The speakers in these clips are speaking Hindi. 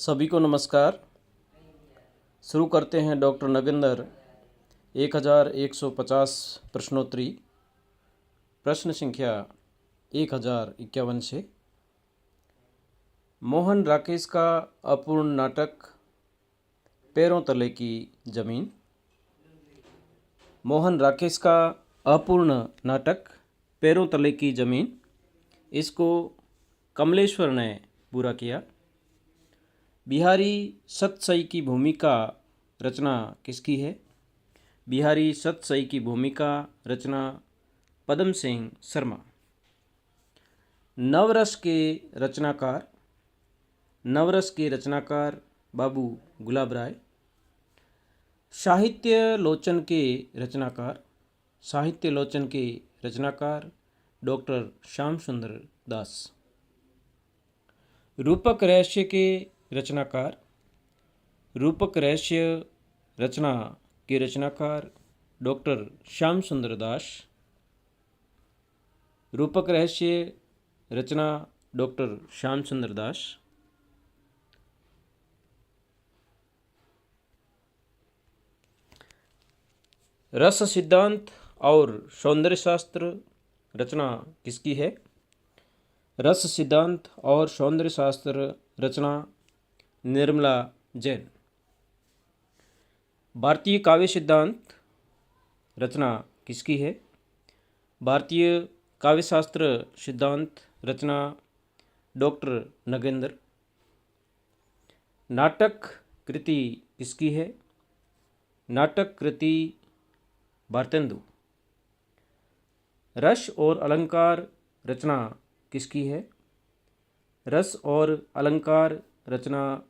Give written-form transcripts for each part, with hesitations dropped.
सभी को नमस्कार। शुरू करते हैं डॉक्टर नगेंद्र 1150 प्रश्नोत्तरी प्रश्न संख्या 1051 से। मोहन राकेश का अपूर्ण नाटक पैरों तले की जमीन। मोहन राकेश का अपूर्ण नाटक पैरों तले की जमीन, इसको कमलेश्वर ने पूरा किया। बिहारी सतसई की भूमिका रचना किसकी है? बिहारी सतसई की भूमिका रचना पदम सिंह शर्मा। नवरस के रचनाकार, नवरस के रचनाकार बाबू गुलाब राय। साहित्य लोचन के रचनाकार, साहित्य लोचन के रचनाकार डॉक्टर श्याम सुंदर दास। रूपक रहस्य के रचनाकार, रूपक रहस्य रचना के रचनाकार डॉक्टर श्याम सुंदर दास। रूपक रहस्य रचना डॉक्टर श्याम सुंदर दास। रस सिद्धांत और सौंदर्य शास्त्र रचना किसकी है? रस सिद्धांत और सौंदर्य शास्त्र रचना निर्मला जैन। भारतीय काव्य सिद्धांत रचना किसकी है? भारतीय काव्य शास्त्र सिद्धांत रचना डॉक्टर नगेंद्र। नाटक कृति किसकी है? नाटक कृति भारतेंदु। रस और अलंकार रचना किसकी है? रस और अलंकार रचना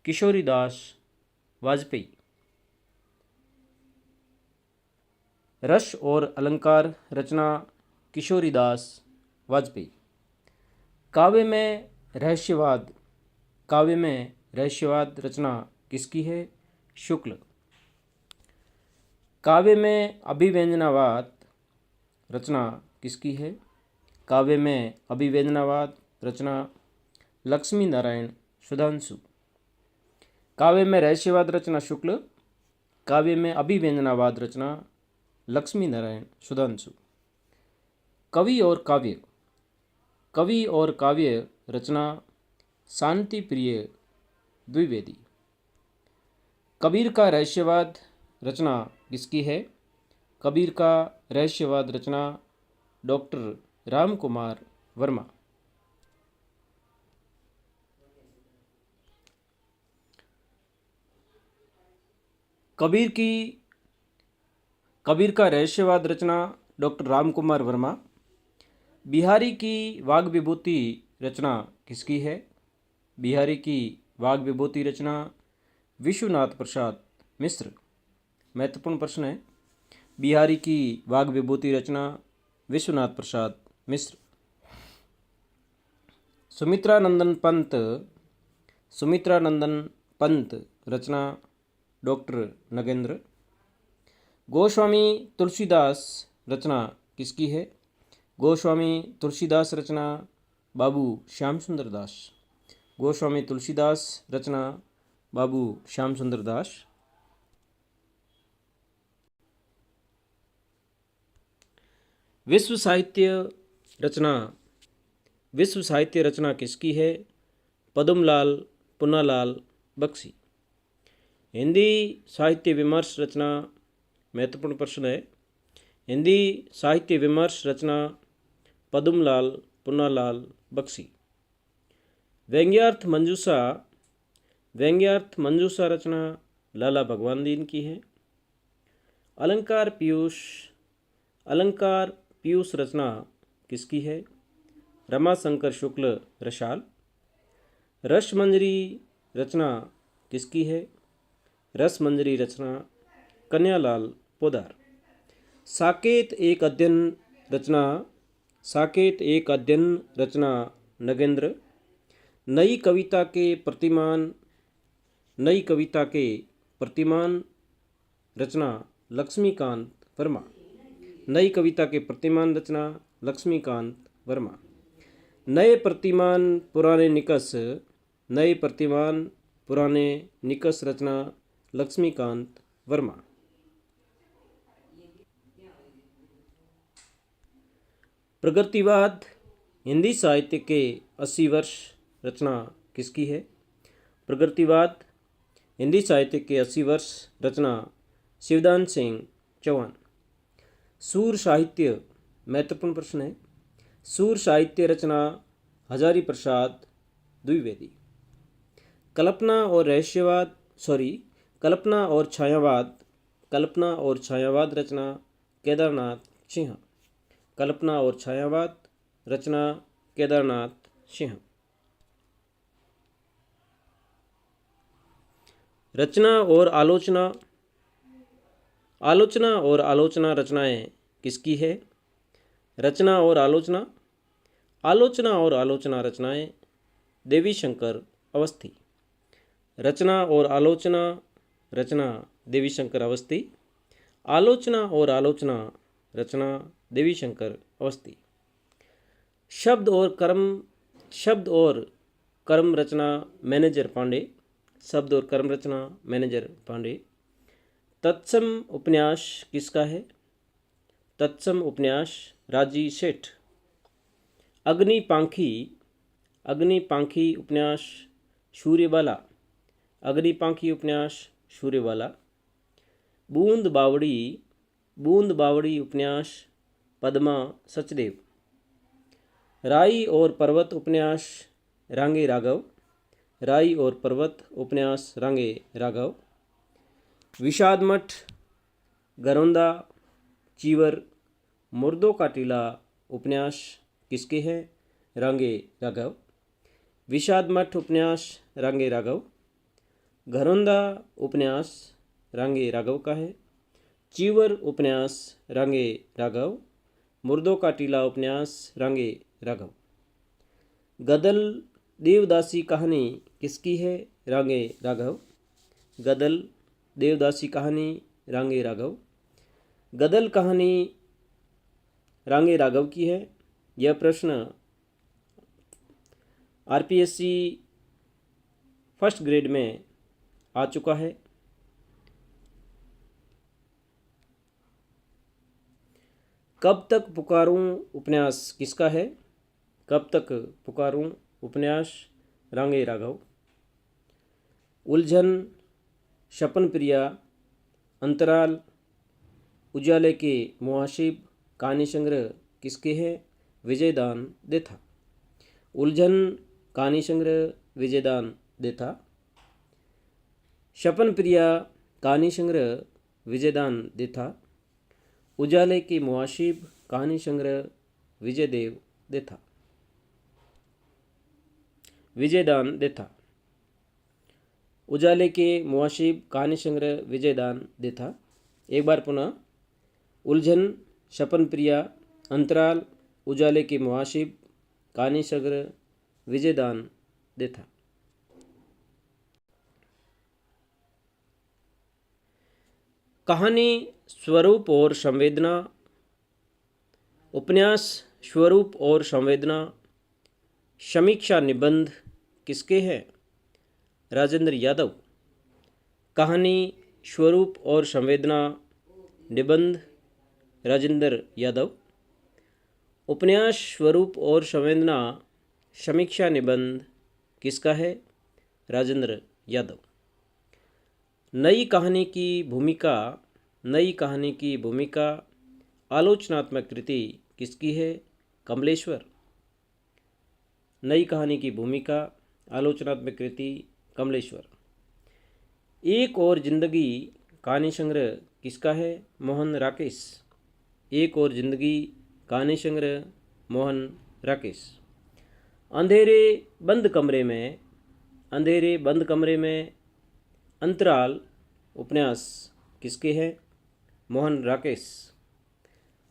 किशोरीदास वाजपेयी। रस और अलंकार रचना किशोरीदास वाजपेयी। काव्य में रहस्यवाद, काव्य में रहस्यवाद रचना किसकी है? शुक्ल। काव्य में अभिव्यंजनावाद रचना किसकी है? काव्य में अभिव्यंजनावाद रचना लक्ष्मी नारायण सुधांशु। काव्य में रहस्यवाद रचना शुक्ल, काव्य में अभिव्यंजनावाद रचना लक्ष्मी नारायण सुधांशु। कवि और काव्य, कवि और काव्य रचना शांति प्रिय द्विवेदी। कबीर का रहस्यवाद रचना किसकी है? कबीर का रहस्यवाद रचना डॉक्टर राम कुमार वर्मा। कबीर का रहस्यवाद रचना डॉक्टर राम कुमार वर्मा। बिहारी की वाग विभूति रचना किसकी है? बिहारी की वाग विभूति रचना विश्वनाथ प्रसाद मिश्र। महत्वपूर्ण प्रश्न है। बिहारी की वाग विभूति रचना विश्वनाथ प्रसाद मिश्र। सुमित्रानंदन पंत, सुमित्रानंदन पंत रचना डॉक्टर नगेंद्र। गोस्वामी तुलसीदास रचना किसकी है? गोस्वामी तुलसीदास रचना बाबू श्याम सुंदर दास। गोस्वामी तुलसीदास रचना बाबू श्याम सुंदर दास। विश्व साहित्य रचना, विश्व साहित्य रचना किसकी है? पद्मलाल पुन्नालाल बख्शी। हिंदी साहित्य विमर्श रचना, महत्वपूर्ण प्रश्न है। हिंदी साहित्य विमर्श रचना पद्मलाल पुन्नालाल बख्शी। व्यंग्यार्थ मंजूषा, व्यंग्यार्थ मंजूषा रचना लाला भगवान दीन की है। अलंकार पीयूष, अलंकार पीयूष रचना किसकी है? रमाशंकर शुक्ल रसाल। रसमंजरी रचना किसकी है? रसमंजरी रचना कन्यालाल पोदार। साकेत एक अध्ययन रचना, साकेत एक अध्ययन रचना नगेंद्र। नई कविता के प्रतिमान, नई कविता के प्रतिमान रचना लक्ष्मीकांत वर्मा। नई कविता के प्रतिमान रचना लक्ष्मीकांत वर्मा। नए प्रतिमान पुराने निकष, नए प्रतिमान पुराने निकष रचना लक्ष्मीकांत वर्मा। प्रगतिवाद हिंदी साहित्य के 80 वर्ष रचना किसकी है? प्रगतिवाद हिंदी साहित्य के 80 वर्ष रचना शिवदान सिंह चौहान। सूर साहित्य महत्वपूर्ण प्रश्न है। सूर साहित्य रचना हजारी प्रसाद द्विवेदी। कल्पना और रहस्यवाद कल्पना और छायावाद रचना केदारनाथ सिंह। कल्पना और छायावाद रचना केदारनाथ सिंह। रचना और आलोचना रचनाएं किसकी है? रचना और आलोचना रचनाएं देवी शंकर अवस्थी। रचना और आलोचना रचना देवी शंकर अवस्थी। आलोचना और आलोचना रचना देवी शंकर अवस्थी। शब्द और कर्म रचना मैनेजर पांडे। शब्द और कर्म रचना मैनेजर पांडे। तत्सम उपन्यास किसका है? तत्सम उपन्यास राजी सेठ। अग्निपांखी उपन्यास सूर्यबाला। अग्निपांखी उपन्यास सूर्यबाला। बूंद बावड़ी उपन्यास पद्मा सचदेव। राई और पर्वत उपन्यास रांगे राघव। राई और पर्वत उपन्यास रांगे राघव। विषाद मठ गरोंदा चीवर मुर्दों का टीला उपन्यास किसके हैं? रांगे राघव। विषाद मठ उपन्यास रांगे राघव। घरोंदा उपन्यास रांगे राघव का है। चीवर उपन्यास रांगे राघव। मुर्दों का टीला उपन्यास रांगे राघव। गदल देवदासी कहानी किसकी है? रांगे राघव। गदल देवदासी कहानी रांगे राघव। गदल कहानी रांगे राघव की है। यह प्रश्न आरपीएससी फर्स्ट ग्रेड में आ चुका है। कब तक पुकारूं उपन्यास किसका है? कब तक पुकारूं उपन्यास रांगे राघव। उलझन शपन प्रिया अंतराल उजाले के मुआशिब कहानी संग्रह किसके हैं? विजयदान देथा। उलझन कहानी संग्रह विजयदान देथा। शपन प्रिया कहानी संग्रह विजयदान देथा। उजाले के मुआशिब कहानी संग्रह विजयदेव देथा। विजयदान देथा। उजाले के मुआशिब कहानी संग्रह विजयदान देथा। एक बार पुनः। उलझन शपन प्रिया अंतराल उजाले के मुआशिब कहानी संग्रह विजयदान देथा। कहानी स्वरूप और संवेदना। उपन्यास स्वरूप और संवेदना समीक्षा निबंध किसके हैं? राजेंद्र यादव। कहानी स्वरूप और संवेदना निबंध राजेंद्र यादव। उपन्यास स्वरूप और संवेदना समीक्षा निबंध किसका है? राजेंद्र यादव। नई कहानी की भूमिका आलोचनात्मक कृति किसकी है? कमलेश्वर। नई कहानी की भूमिका आलोचनात्मक कृति कमलेश्वर। एक और जिंदगी कहानी संग्रह किसका है? मोहन राकेश। एक और जिंदगी कहानी संग्रह मोहन राकेश। अंधेरे बंद कमरे में अंतराल उपन्यास किसके हैं? मोहन राकेश।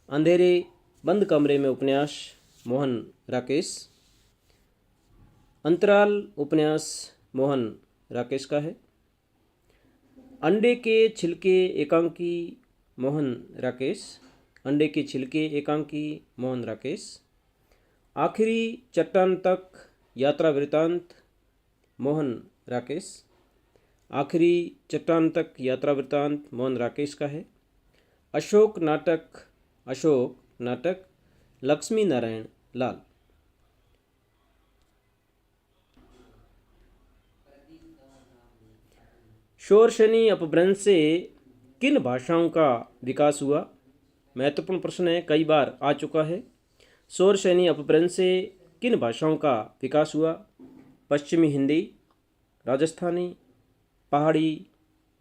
अंधेरे बंद कमरे में उपन्यास मोहन राकेश। अंतराल उपन्यास मोहन राकेश का है। अंडे के छिलके एकांकी मोहन राकेश। अंडे के छिलके एकांकी मोहन राकेश। आखिरी चट्टान तक यात्रा वृतांत मोहन राकेश। आखिरी चट्टान तक यात्रा वृत्तांत मोहन राकेश का है। अशोक नाटक लक्ष्मी नारायण लाल। शोर शनि अपभ्रंश से किन भाषाओं का विकास हुआ? महत्वपूर्ण प्रश्न है, कई बार आ चुका है। शोर शनि अपभ्रंश से किन भाषाओं का विकास हुआ? पश्चिमी हिंदी, राजस्थानी, पहाड़ी,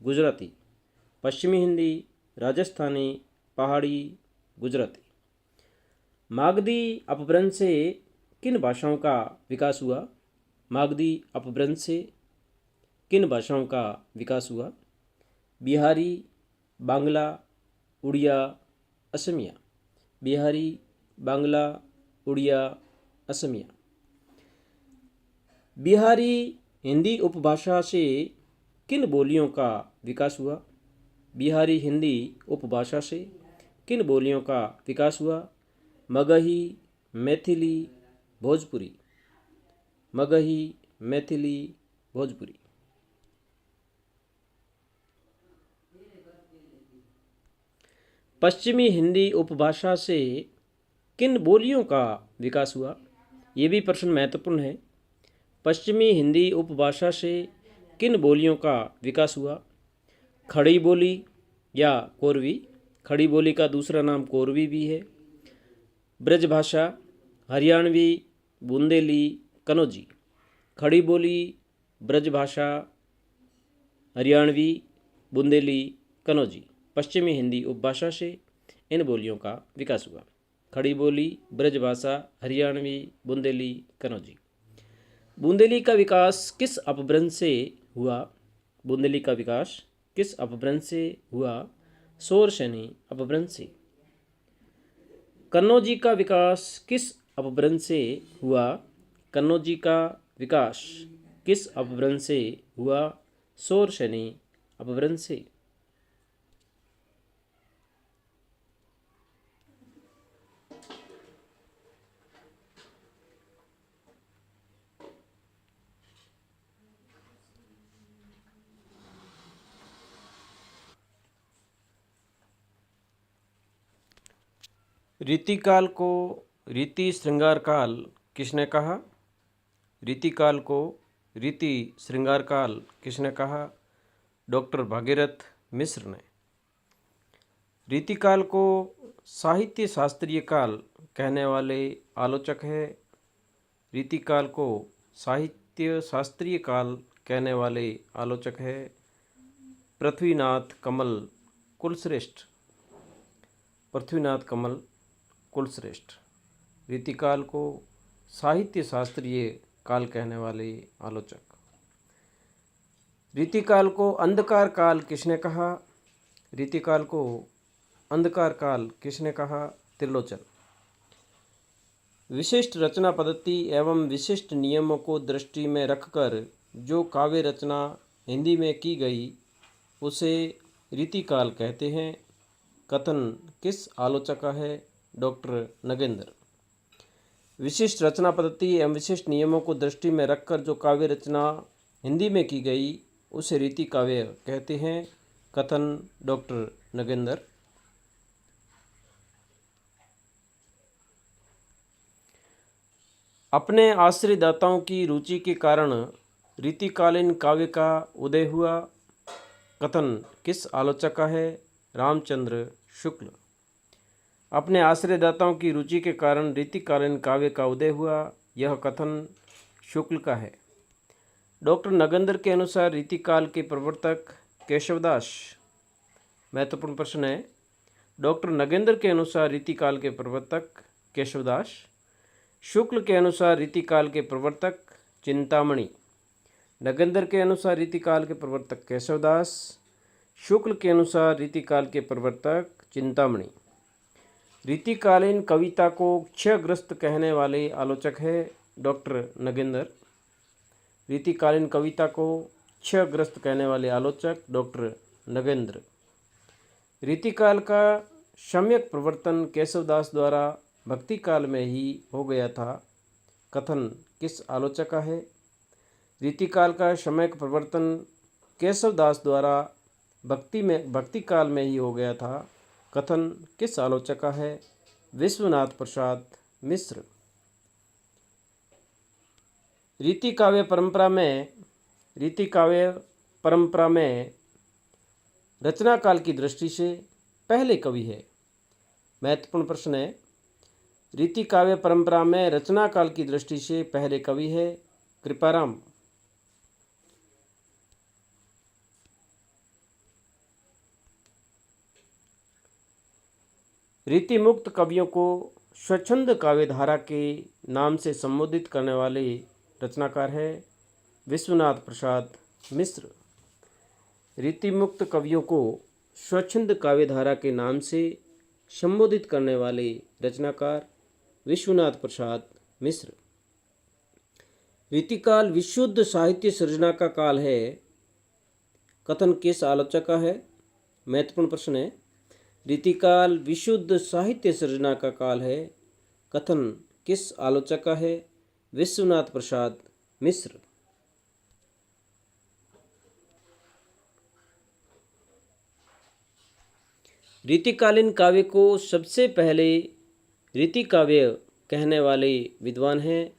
गुजराती। पश्चिमी हिंदी, राजस्थानी, पहाड़ी, गुजराती। मागधी अपभ्रंश से किन भाषाओं का विकास हुआ? मागधी अपभ्रंश से किन भाषाओं का विकास हुआ? बिहारी, बांग्ला, उड़िया, असमिया। बिहारी, बांग्ला, उड़िया, असमिया। बिहारी हिंदी उपभाषा से किन बोलियों का विकास हुआ? बिहारी हिंदी उपभाषा से किन बोलियों का विकास हुआ? मगही, मैथिली, भोजपुरी। मगही, मैथिली, भोजपुरी। पश्चिमी हिंदी उपभाषा से किन बोलियों का विकास हुआ? ये भी प्रश्न महत्वपूर्ण है। पश्चिमी हिंदी उपभाषा से किन बोलियों का विकास हुआ? खड़ी बोली या कोरवी। खड़ी बोली का दूसरा नाम कोरवी भी है। ब्रजभाषा, हरियाणवी, बुंदेली, कनौजी। खड़ी बोली, ब्रजभाषा, हरियाणवी, बुंदेली, कनौजी। पश्चिमी हिंदी उपभाषा से इन बोलियों का विकास हुआ। खड़ी बोली, ब्रजभाषा, हरियाणवी, बुंदेली, कनौजी। बुंदेली का विकास किस अपभ्रंश से हुआ? बुंदेली का विकास किस अपभ्रंश से हुआ? शोर शनि अपभ्रंश से। कन्नौजी का विकास किस अपभ्रंश से हुआ? कन्नौजी का विकास किस अपभ्रंश से हुआ? शोर शनि अपभ्रंश से। रीतिकाल को रीति श्रृंगार काल किसने कहा? रीतिकाल को रीति श्रृंगार काल किसने कहा? डॉक्टर भागीरथ मिश्र ने। रीतिकाल को साहित्य शास्त्रीय काल कहने वाले आलोचक है। रीतिकाल को साहित्य शास्त्रीय काल कहने वाले आलोचक है पृथ्वीनाथ कमल कुलश्रेष्ठ। पृथ्वीनाथ कमल कुलश्रेष्ठ। रीतिकाल को साहित्य शास्त्रीय काल कहने वाले आलोचक। रीतिकाल को अंधकार काल किसने कहा? रीतिकाल को अंधकार काल किसने कहा? त्रिलोचन। विशिष्ट रचना पद्धति एवं विशिष्ट नियमों को दृष्टि में रखकर जो काव्य रचना हिंदी में की गई उसे रीतिकाल कहते हैं। कथन किस आलोचक का है? डॉक्टर नगेंद्र। विशिष्ट रचना पद्धति एवं विशिष्ट नियमों को दृष्टि में रखकर जो काव्य रचना हिंदी में की गई उसे रीति काव्य कहते हैं। कथन डॉक्टर नगेंद्र। अपने आश्रयदाताओं की रुचि के कारण रीतिकालीन काव्य का उदय हुआ। कथन किस आलोचक का है? रामचंद्र शुक्ल। अपने आश्रयदाताओं की रुचि के कारण रीतिकालीन काव्य का उदय हुआ, यह कथन शुक्ल का है। डॉक्टर नगेंद्र के अनुसार रीतिकाल के प्रवर्तक केशवदास। महत्वपूर्ण प्रश्न है। डॉक्टर नगेंद्र के अनुसार रीतिकाल के प्रवर्तक केशवदास। शुक्ल के अनुसार रीतिकाल के प्रवर्तक चिंतामणि। नगेंद्र के अनुसार रीतिकाल के प्रवर्तक केशवदास। शुक्ल के अनुसार रीतिकाल के प्रवर्तक चिंतामणि। रीतिकालीन कविता को क्षयग्रस्त कहने वाले आलोचक है डॉक्टर नगेंद्र। रीतिकालीन कविता को क्षयग्रस्त कहने वाले आलोचक डॉक्टर नगेंद्र। रीतिकाल का सम्यक प्रवर्तन केशवदास द्वारा भक्ति काल में ही हो गया था। कथन किस आलोचक का है? रीतिकाल का समय परिवर्तन केशव दास द्वारा भक्ति काल में ही हो गया था, कथन किस आलोचक का है? विश्वनाथ प्रसाद मिश्र। रीति काव्य परंपरा में रचना काल की दृष्टि से पहले कवि है। महत्वपूर्ण प्रश्न है। रीति काव्य परंपरा में रचना काल की दृष्टि से पहले कवि है कृपाराम। रीति मुक्त कवियों को स्वच्छंद काव्यधारा के नाम से संबोधित करने वाले रचनाकार है विश्वनाथ प्रसाद मिश्र। रीति मुक्त कवियों को स्वच्छंद काव्यधारा के नाम से संबोधित करने वाले रचनाकार विश्वनाथ प्रसाद मिश्र। रीतिकाल विशुद्ध साहित्य सृजना का काल है, कथन किस आलोचक का है? महत्वपूर्ण प्रश्न है। रीतिकाल विशुद्ध साहित्य सृजना का काल है, कथन किस आलोचक का है? विश्वनाथ प्रसाद मिश्र। रीतिकालीन काव्य को सबसे पहले रीति काव्य कहने वाले विद्वान हैं।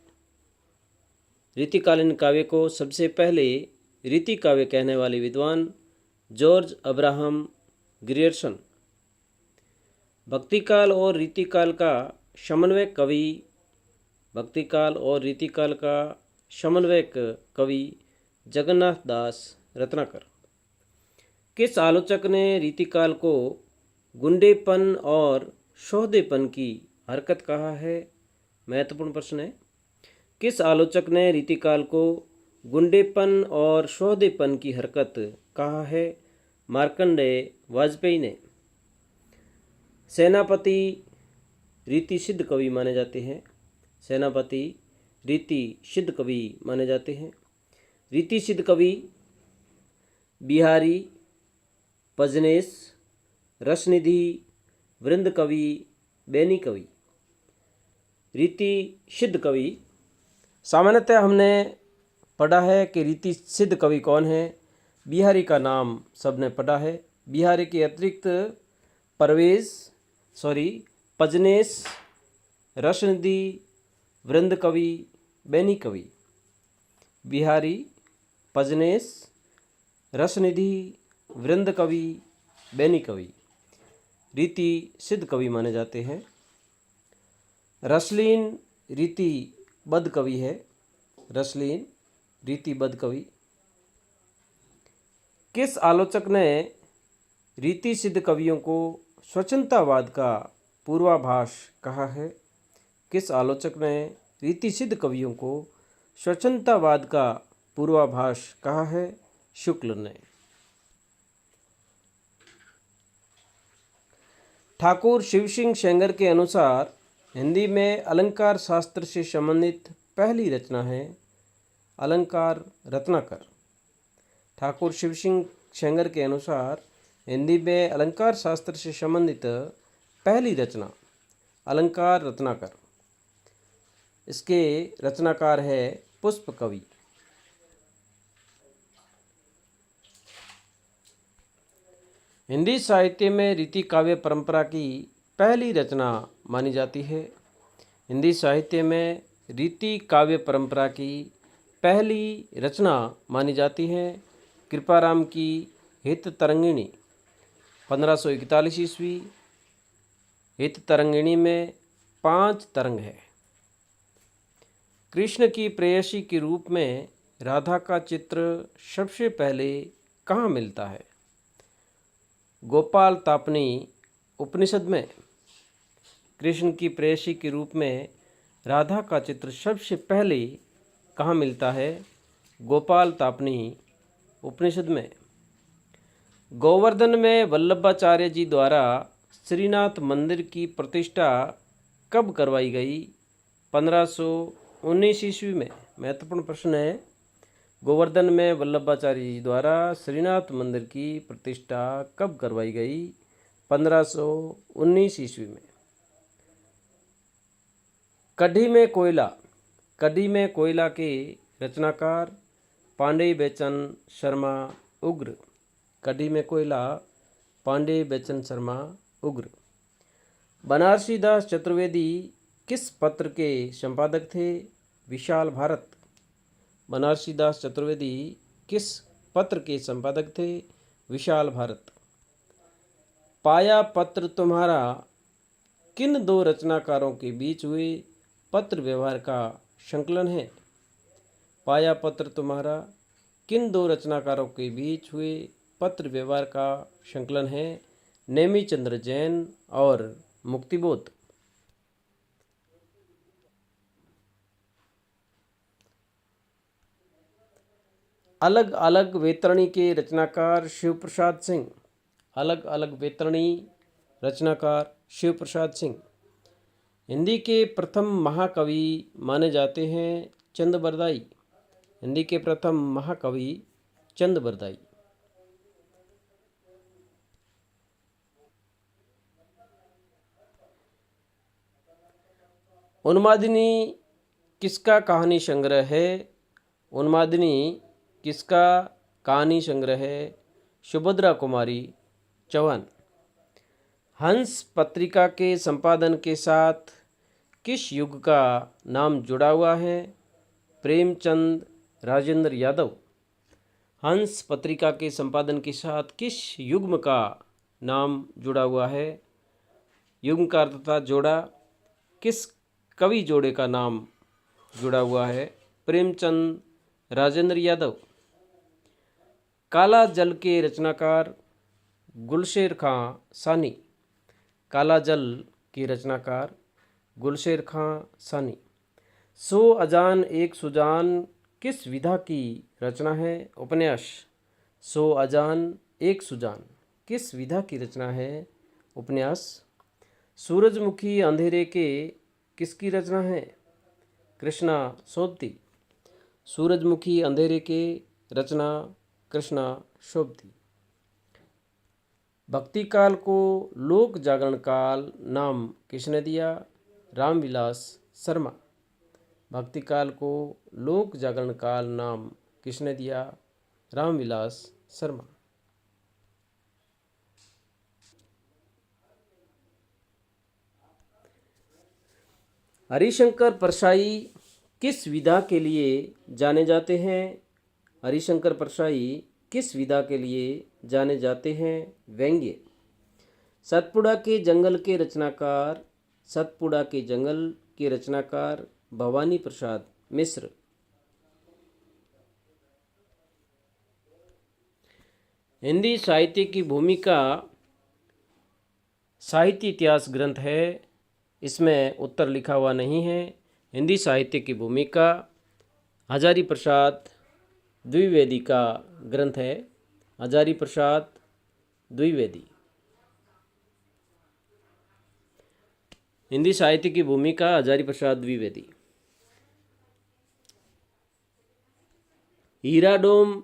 रीतिकालीन काव्य को सबसे पहले रीति काव्य कहने वाले विद्वान जॉर्ज अब्राहम ग्रियर्सन। भक्तिकाल और रीतिकाल का समन्वयक कवि जगन्नाथ दास रत्नाकर। किस आलोचक ने रीतिकाल को गुंडेपन और सौदेपन की हरकत कहा है? महत्वपूर्ण प्रश्न है। किस आलोचक ने रीतिकाल को गुंडेपन और सौदेपन की हरकत कहा है? मार्कंडेय वाजपेयी ने। सेनापति रीति सिद्ध कवि माने जाते हैं। सेनापति रीति सिद्ध कवि माने जाते हैं। रीति सिद्ध कवि बिहारी, पजनेश, रसनिधि, वृंद कवि, बेनी कवि। रीति सिद्ध कवि सामान्यतः हमने पढ़ा है कि रीति सिद्ध कवि कौन है। बिहारी का नाम सबने पढ़ा है। बिहारी के अतिरिक्त पजनेश, रसनिधि, वृंद कवि, बेनी कवि। बिहारी, पजनेश, रसनिधि, वृंद कवि, बेनी कवि रीति सिद्ध कवि माने जाते हैं। रसलीन रीतिबद्ध कवि है। रसलीन रीतिबद्ध कवि। किस आलोचक ने रीति सिद्ध कवियों को स्वच्छंदतावाद का पूर्वाभास कहा है? किस आलोचक ने रीति सिद्ध कवियों को स्वच्छंदतावाद का पूर्वाभास कहा है? शुक्ल ने। ठाकुर शिव सिंह सेंगर के अनुसार हिंदी में अलंकार शास्त्र से संबंधित पहली रचना है अलंकार रत्नाकर। ठाकुर शिव सिंह सेंगर के अनुसार हिंदी में अलंकार शास्त्र से संबंधित पहली रचना अलंकार रत्नाकर। इसके रचनाकार है पुष्प कवि। हिंदी साहित्य में रीति काव्य परंपरा की पहली रचना मानी जाती है। हिंदी साहित्य में रीति काव्य परंपरा की पहली रचना मानी जाती है कृपाराम की हित तरंगिणी 1541 ईस्वी। हित तरंगिणी में 5 तरंग है। कृष्ण की प्रेयसी के रूप में राधा का चित्र सबसे पहले कहाँ मिलता है? गोपाल तापनी उपनिषद में। कृष्ण की प्रेयसी के रूप में राधा का चित्र सबसे पहले कहाँ मिलता है? गोपाल तापनी उपनिषद में। गोवर्धन में वल्लभाचार्य जी द्वारा श्रीनाथ मंदिर की प्रतिष्ठा कब करवाई गई? 1519 ईस्वी में। महत्वपूर्ण प्रश्न है। गोवर्धन में वल्लभाचार्य जी द्वारा श्रीनाथ मंदिर की प्रतिष्ठा कब करवाई गई? 1519 ईस्वी में। कढ़ी में कोयला के रचनाकार पांडे बेचन शर्मा उग्र। कड़ी में कोयला, पांडे बेचन शर्मा उग्र। बनारसी दास चतुर्वेदी किस पत्र के संपादक थे? विशाल भारत। बनारसी दास चतुर्वेदी किस पत्र के संपादक थे? विशाल भारत। पाया पत्र तुम्हारा किन दो रचनाकारों के बीच हुए पत्र व्यवहार का संकलन है? पाया पत्र तुम्हारा किन दो रचनाकारों के बीच हुए पत्र व्यवहार का संकलन है? नेमी चंद्र जैन और मुक्तिबोध। अलग अलग वेतरणी के रचनाकार शिव प्रसाद सिंह। अलग अलग वेतरणी रचनाकार शिव प्रसाद सिंह। हिंदी के प्रथम महाकवि माने जाते हैं चंद बरदाई। हिंदी के प्रथम महाकवि चंद बरदाई। उन्मादिनी किसका कहानी संग्रह है? उन्मादिनी किसका कहानी संग्रह है? सुभद्रा कुमारी चौहान। हंस पत्रिका के संपादन के साथ किस युग का नाम जुड़ा हुआ है? प्रेमचंद राजेंद्र यादव। हंस पत्रिका के संपादन के साथ किस युग्म का नाम जुड़ा हुआ है? युग्म का अर्थ था जोड़ा। किस कवि जोड़े का नाम जुड़ा हुआ है? प्रेमचंद राजेंद्र यादव। काला जल के रचनाकार गुलशेर खां सानी। काला जल के रचनाकार गुलशेर खां सानी। सो अजान एक सुजान किस विधा की रचना है? उपन्यास। सो अजान एक सुजान किस विधा की रचना है? उपन्यास। सूरजमुखी अंधेरे के किसकी रचना है? कृष्णा सोबती। सूरजमुखी अंधेरे के रचना कृष्णा सोबती। भक्ति काल को लोक जागरण काल नाम किसने दिया? रामविलास शर्मा। भक्ति काल को लोक जागरण काल नाम किसने दिया? रामविलास शर्मा। हरिशंकर परसाई किस विधा के लिए जाने जाते हैं? हरिशंकर परसाई किस विधा के लिए जाने जाते हैं? व्यंग्य। सतपुड़ा के जंगल के रचनाकार सतपुड़ा के जंगल के रचनाकार भवानी प्रसाद मिश्र। हिंदी साहित्य की भूमिका साहित्य इतिहास ग्रंथ है। इसमें उत्तर लिखा हुआ नहीं है। हिंदी साहित्य की भूमिका हजारी प्रसाद द्विवेदी का ग्रंथ है। हजारी प्रसाद द्विवेदी। हिंदी साहित्य की भूमिका हजारी प्रसाद द्विवेदी। हीराडोम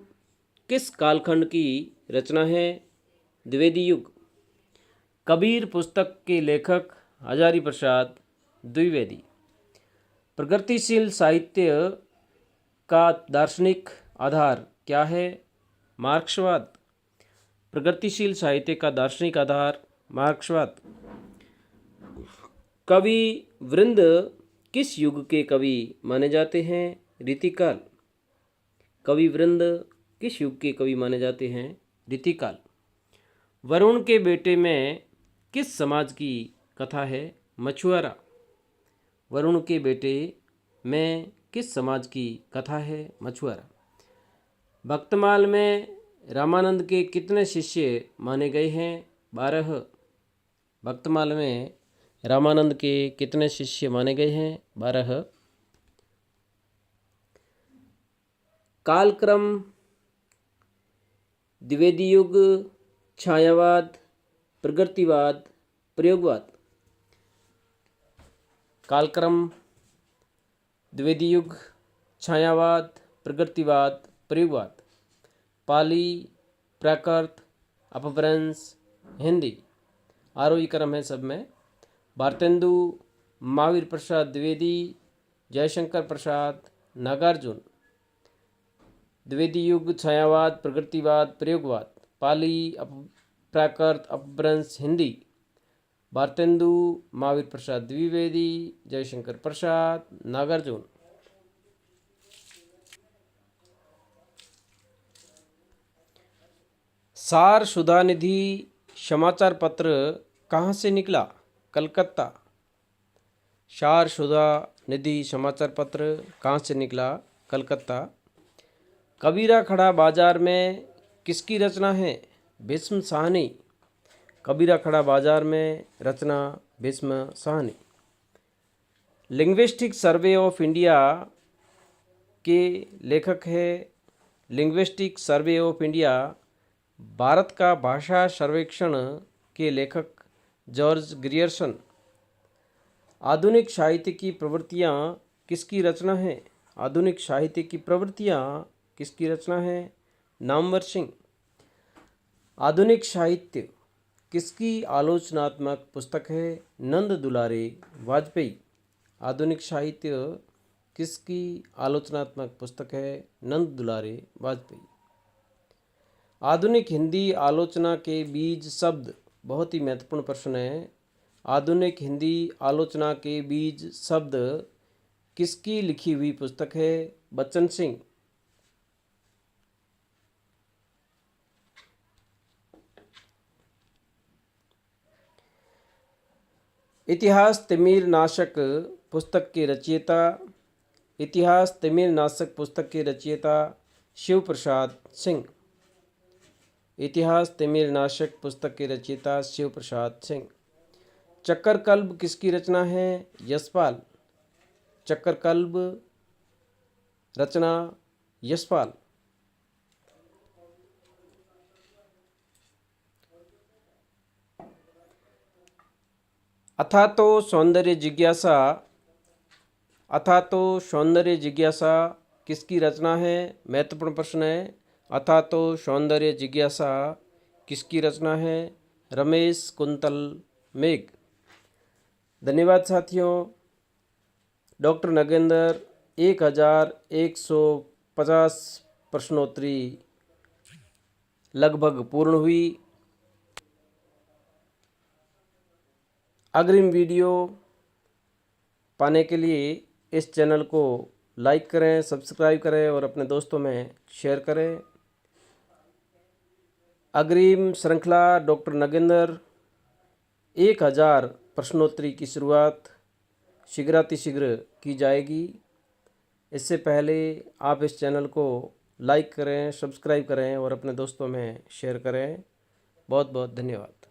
किस कालखंड की रचना है? द्विवेदी युग। कबीर पुस्तक के लेखक हजारी प्रसाद द्विवेदी। प्रगतिशील साहित्य का दार्शनिक आधार क्या है? मार्क्सवाद। प्रगतिशील साहित्य का दार्शनिक आधार मार्क्सवाद। कवि वृंद किस युग के कवि माने जाते हैं? रीतिकाल। कवि वृंद किस युग के कवि माने जाते हैं? रीतिकाल। वरुण के बेटे में किस समाज की कथा है? मछुआरा। वरुण के बेटे में किस समाज की कथा है? मछुआरा। भक्तमाल में रामानंद के कितने शिष्य माने गए हैं? 12। भक्तमाल में रामानंद के कितने शिष्य माने गए हैं? 12। कालक्रम द्विवेदी युग, छायावाद, प्रगतिवाद, प्रयोगवाद। कालक्रम द्विवेदी युग, छायावाद, प्रगतिवाद, प्रयोगवाद। पाली, प्राकृत, अपभ्रंश, हिंदी। आरोही क्रम है सब में। भारतेंदु, महावीर प्रसाद द्विवेदी, जयशंकर प्रसाद, नागार्जुन। द्विवेदी युग, छायावाद, प्रगतिवाद, प्रयोगवाद, पाली, प्राकृत, अपभ्रंश, हिंदी। भारतेंदु, महावीर प्रसाद द्विवेदी, जयशंकर प्रसाद, नागार्जुन। सार सुधानिधि समाचार पत्र कहाँ से निकला? कलकत्ता। सार सुधानिधि समाचार पत्र कहाँ से निकला? कलकत्ता। कबीरा खड़ा बाजार में किसकी रचना है? भीष्म साहनी। कबीरा खड़ा बाजार में रचना Bhishma Sahni. Linguistic survey of India के लेखक है। Linguistic survey of India Bharat का भाषा सर्वेक्षण के लेखक जॉर्ज ग्रियर्सन। आधुनिक साहित्य की प्रवृत्तियाँ किसकी रचना है? आधुनिक साहित्य की प्रवृत्तियाँ किसकी रचना है? नामवर सिंह। आधुनिक साहित्य किसकी आलोचनात्मक पुस्तक है? नंद दुलारे वाजपेयी। आधुनिक साहित्य किसकी आलोचनात्मक पुस्तक है? नंद दुलारे वाजपेयी। आधुनिक हिंदी आलोचना के बीज शब्द, बहुत ही महत्वपूर्ण प्रश्न है। आधुनिक हिंदी आलोचना के बीज शब्द किसकी लिखी हुई पुस्तक है? बच्चन सिंह। इतिहास तिमिर नाशक पुस्तक के रचयिता। इतिहास तिमिर नाशक पुस्तक के रचयिता शिव प्रसाद सिंह। इतिहास तिमिर नाशक पुस्तक के रचयिता शिव प्रसाद सिंह। चक्करकल्ब किसकी रचना है? यशपाल। चक्करकल्ब रचना यशपाल। अथातो सौंदर्य जिज्ञासा। अथातो सौंदर्य जिज्ञासा किसकी रचना है? महत्वपूर्ण प्रश्न है। अथातो सौंदर्य जिज्ञासा किसकी रचना है? रमेश कुंतल मेघ। धन्यवाद साथियों। डॉक्टर नगेंद्र 1150 प्रश्नोत्तरी लगभग पूर्ण हुई। अग्रिम वीडियो पाने के लिए इस चैनल को लाइक करें, सब्सक्राइब करें और अपने दोस्तों में शेयर करें। अग्रिम श्रृंखला डॉक्टर नगेंद्र 1000 प्रश्नोत्तरी की शुरुआत शीघ्रातिशीघ्र की जाएगी। इससे पहले आप इस चैनल को लाइक करें, सब्सक्राइब करें और अपने दोस्तों में शेयर करें। बहुत बहुत धन्यवाद।